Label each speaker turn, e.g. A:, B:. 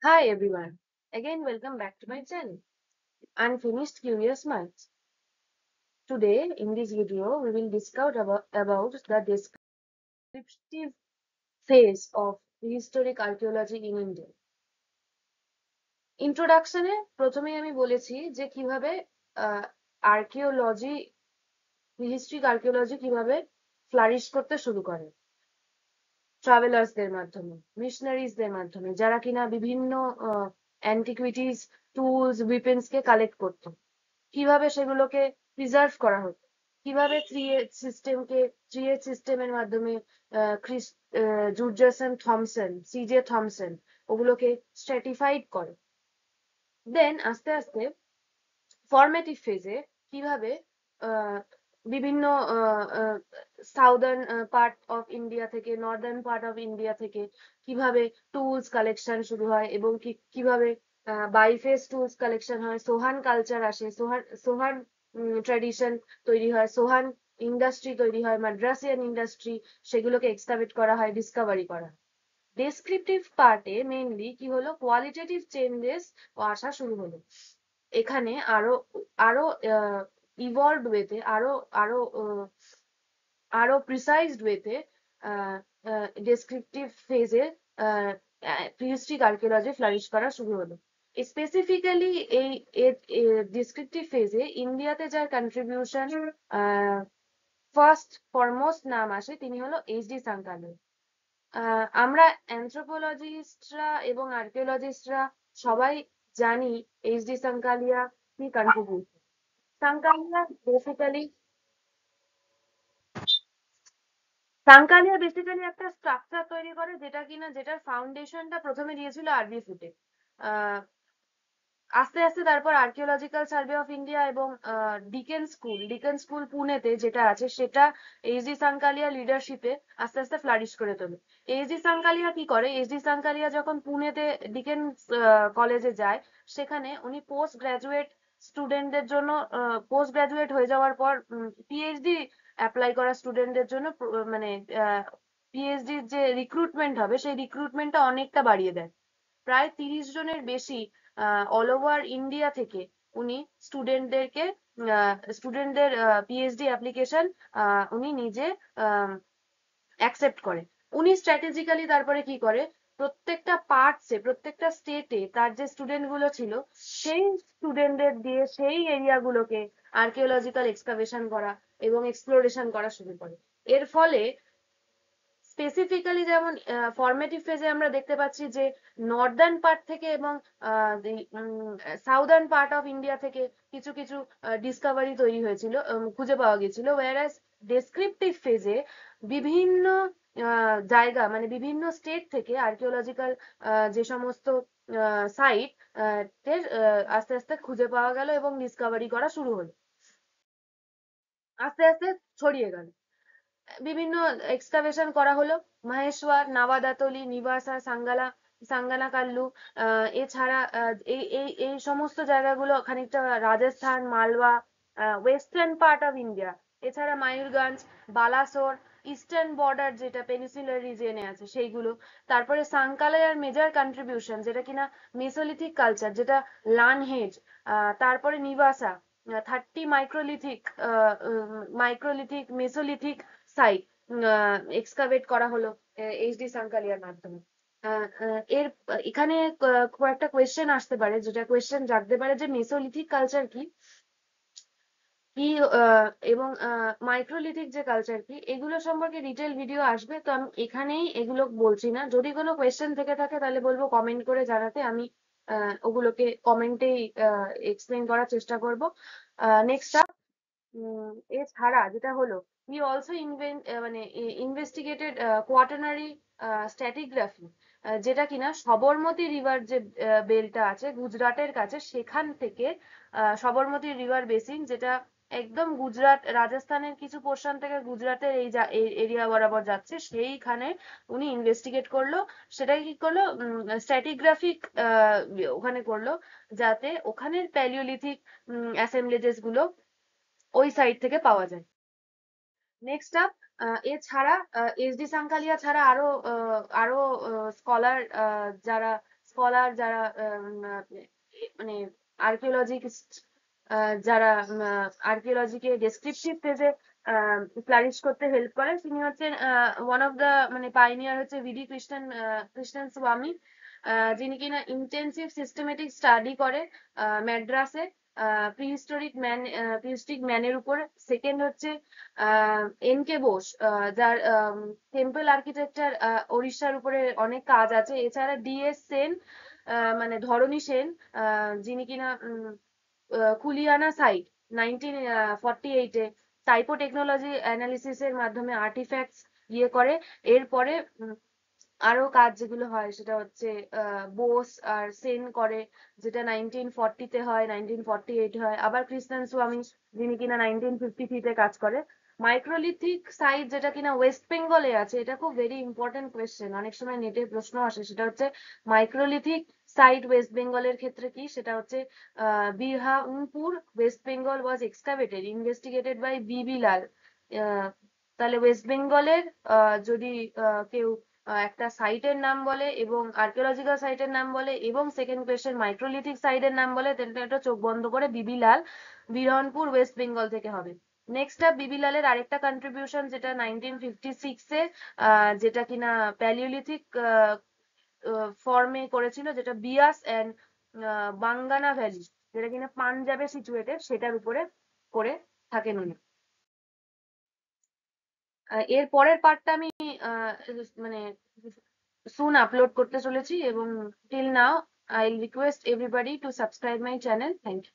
A: Hi everyone, again welcome back to my channel, Unfinished Curious Minds. Today in this video we will discuss about the descriptive phase of prehistoric archaeology in India. ইন্ট্রোডাকশনে প্রথমেই আমি বলেছি যে কিভাবে archaeology প্রিহিস্ট্রিক archaeology কিভাবে flourish করতে শুরু করে ট্রাভেলার্সদের মাধ্যমে, মিশনারিজদের মাধ্যমে, যারা কিনা বিভিন্ন অ্যান্টিকুইটিস, টুলস, উইপেন্স কে কালেক্ট করতো, কিভাবে সেগুলোকে প্রিজার্ভ করা হতো, কিভাবে থ্রি এজ সিস্টেমের মাধ্যমে জুরজাসন থমসন, সিজে থমসন ওগুলোকে স্ট্র্যাটিফাইড করে। দেন আস্তে আস্তে ফরমেটিভ ফেজে কিভাবে বিভিন্ন সাউদার্ন পার্ট অফ ইন্ডিয়া থেকে, নর্দার্ন পার্ট অফ ইন্ডিয়া থেকে কিভাবে টুলস কালেকশন শুরু হয় এবং কিভাবে বাইফেস টুলস কালেকশন হয়, সোহান কালচার আসে, সোহান ট্র্যাডিশন তৈরি হয়, সোহান ইন্ডাস্ট্রি তৈরি হয়, মাদ্রাসিয়ান ইন্ডাস্ট্রি, সেগুলোকে এক্সকাভেট করা হয়, ডিসকভারি করা হয়। ডেসক্রিপটিভ পার্টে মেইনলি কি হলো, কোয়ালিটেটিভ চেঞ্জেস আসা শুরু হলো। এখানে আরো আরো ইভলভড ওয়েতে, আরো আরো আরো প্রিসাইজড ওয়েতে ডেসক্রিপটিভ ফেজে প্রিহিস্ট্রিক আর্কিওলজি ফ্লারিশ করা শুরু হলো। স্পেসিফিক্যালি এই ডেসক্রিপটিভ ফেজে ইন্ডিয়াতে যার কন্ট্রিবিউশন ফার্স্ট ফরমোস্ট নাম আসে, তিনি হলো এইচ.ডি. সাঙ্কালে। আমরা অ্যানথ্রোপোলজিস্টরা এবং আর্কিওলজিস্টরা সবাই জানি এইচ.ডি. সাঙ্কালিয়া কি কন্ট্রিবিউশন। সাঙ্কালিয়া বেসিক্যালি সাঙ্কালিয়া বেসিক্যালি একটা স্ট্রাকচার তৈরি করে, যেটার ফাউন্ডেশনটা প্রথমে দিয়েছিল আরবি ফুটে। আস্তে আস্তে তারপর আর্কিওলজিক্যাল সার্ভে অফ ইন্ডিয়া এবং ডিকেন স্কুল পুনেতে যেটা আছে, সেটা এইচ.ডি. সাঙ্কালিয়া লিডারশিপে আস্তে আস্তে ফ্লারিশ করে তোলে। এইচ.ডি. সাঙ্কালিয়া কি করে, এইচ.ডি. সাঙ্কালিয়া যখন পুনেতে ডিকেন কলেজে যায়, সেখানে উনি পোস্ট গ্রাজুয়েট স্টুডেন্টদের জন্য, পোস্ট গ্রাজুয়েট হয়ে যাওয়ার পর পিএইচডি অ্যাপ্লাই করা স্টুডেন্টদের জন্য মানে পিএইচডির যে রিক্রুটমেন্ট হবে, সেই রিক্রুটমেন্টটা অনেকটা বাড়িয়ে দেয়। প্রায় 30 জনের বেশি অল ওভার ইন্ডিয়া থেকে উনি স্টুডেন্টদের পিএইচডি অ্যাপ্লিকেশন উনি নিজে অ্যাকসেপ্ট করে। উনি স্ট্র্যাটেজিক্যালি তারপরে কি করে, প্রত্যেকটা পার্টসে, প্রত্যেকটা স্টেটে তার যে স্টুডেন্ট গুলো ছিল, সেই স্টুডেন্টদের দিয়ে সেই এরিয়াগুলোকে আর্কিওলজিক্যাল এক্সকাভেশন করা এবং এক্সপ্লোরেশন করা শুরু করে। এর ফলে স্পেসিফিক্যালি যেমন ফরমেটিভ ফেজে আমরা দেখতে পাচ্ছি যে নর্দার্ন পার্ট থেকে এবং সাউদার্ন পার্ট অফ ইন্ডিয়া থেকে কিছু কিছু ডিসকভারি তৈরি হয়েছিল, খুঁজে পাওয়া গেছিল। ওয়ারাস ডেসক্রিপটিভ ফেজে বিভিন্ন জায়গা, মানে বিভিন্ন স্টেট থেকে আর্কিওলজিক্যাল যে সমস্ত সাইট আস্তে আস্তে খুঁজে পাওয়া গেল এবং ডিসকভারি করা শুরু হলো, আস্তে আস্তে ছড়িয়ে গেল। বিভিন্ন এক্সকাভেশন করা হলো, মহেশ্বর, নাওয়াদাতলি, নিবাসা, সাঙ্গানাকাল্লু, এছাড়া এই এই এই সমস্ত জায়গাগুলো খানিকটা Rajasthan, Malwa, western part of India, এছাড়া মায়ুরগঞ্জ, বালাসোর, ইস্টার্ন বর্ডার যেটা পেনিসুলার রিজিয়নে আছে সেইগুলো। তারপরে সাংকালায়ার মেজর কন্ট্রিবিউশন যেটা কিনা মেসোলিথিক কালচার, যেটা লানহেজ। তারপরে নিবাসা, 30 মাইক্রোলিথিক মেসোলিথিক সাইট এক্সকাভেট করা হলো এইচ.ডি. সাঙ্কালিয়ার মাধ্যমে। এখানে কয়েকটা কোয়েশ্চেন আসতে পারে, যেটা কোয়েশ্চেন জাগতে পারে যে মেসোলিথিক কালচার কি, কি এবং মাইক্রোলিথিক যে কালচার কি, এগুলো সম্পর্কে ডিটেল ভিডিও আসবে, তো আমি এখানেই এগুলো বলছি না। যদি কোনো কোয়েশ্চেন থেকে থাকে তাহলে বলবো কমেন্ট করে জানাতে, আমি ওগুলোকে কমেন্টেই এক্সপ্লেন করার চেষ্টা করব। নেক্সট এছাড়া যেটা হলো, হি অলসো মানে ইনভেস্টিগেটেড কোয়াটারনারি স্ট্যাটিগ্রাফি, যেটা কিনা সবরমতী রিভার যে বেলটা আছে গুজরাটের কাছে, সেখান থেকে সবরমতী রিভার বেসিন, যেটা একদম গুজরাট রাজস্থানের কিছু পোর্শন থেকে গুজরাটের এই এরিয়া বরাবর যাচ্ছে, সেইখানে উনি ইনভেস্টিগেট করলো। সেটাই কি করলো, স্ট্যাটিগ্রাফিক ওখানে করলো, যাতে ওখানের প্যালিওলিথিক অ্যাসেম্বলেজেস গুলো ওই সাইড থেকে পাওয়া যায়। নেক্সট আপ, এছাড়া এইচ.ডি. সাঙ্কালিয়া ছাড়া আরো স্কলার যারা স্কলার যারা মানে আর্কিওলজিস্ট যারা আর্কিওলজিকে ডেসক্রিপটিভ ফেজে ফ্লারিশ করতে হেল্প করে, তিনি হচ্ছেন ওয়ান অফ দ্য মানে পাইনিয়ার হচ্ছে ভিডি কৃষ্ণন স্বামী, যিনি কিনা ইন্টেন্সিভ সিস্টেমেটিক স্টাডি করে ম্যাড্রাসে প্রিহিস্টোরিক ম্যানের উপর। সেকেন্ড হচ্ছে এন.কে. বোস, যার টেম্পল আর্কিটেকচার ওড়িশার উপরে অনেক কাজ আছে। এছাড়া ডি.এস. সেন, মানে ধরণী সেন, যিনি কিনা কুলিয়ানা সাইট 1948-এ টাইপো টেকনোলজি অ্যানালিসিস এর মাধ্যমে আর্টিফ্যাক্টস করে। এরপরে আরো কাজ যেগুলো হয় সেটা হচ্ছে বোস আর সেন করে, যেটা 1940-তে হয়, 1948 হয়। আবার কৃষ্ণন স্বামী, যিনি কিনা 1953-তে কাজ করে। মাইক্রোলিথিক সাইট যেটা কিনা ওয়েস্ট বেঙ্গলে আছে, এটা খুব ভেরি ইম্পর্টেন্ট কোয়েশ্চেন, অনেক সময় নেটে প্রশ্ন আসে। সেটা হচ্ছে মাইক্রোলিথিক সাইট ওয়েস্ট বেঙ্গলের ক্ষেত্রে কি, সেটা হচ্ছে Berhampur West Bengal was excavated investigated by B B Lal. তাহলে ওয়েস্ট বেঙ্গলের যদি কেউ একটা সাইটের নাম বলে এবং আর্কিওলজিক্যাল সাইটের নাম বলে এবং সেকেন্ড কোয়েশ্চেন মাইক্রোলিথিক সাইটের নাম বলে, তাহলে এটা চোখ বন্ধ করে বিবি লাল, বিরহনপুর ওয়েস্ট বেঙ্গল থেকে হবে। নেক্সট আপ বিবি লালের আরেকটা কন্ট্রিবিউশন, যেটা 1956-এ যেটা কিনা প্যালিওলিথিক ফর্মে করেছিল, যেটা বিয়াস অ্যান্ড বাঙ্গানা ভ্যালি, যেটা কিনা পাঞ্জাবে সিচুয়েটেড, সেটার উপরে করে থাকেন উনি। এর পরের পার্টটা আমি মানে সুন আপলোড করতে চলেছি, এবং till now I request everybody to subscribe my channel. Thank you.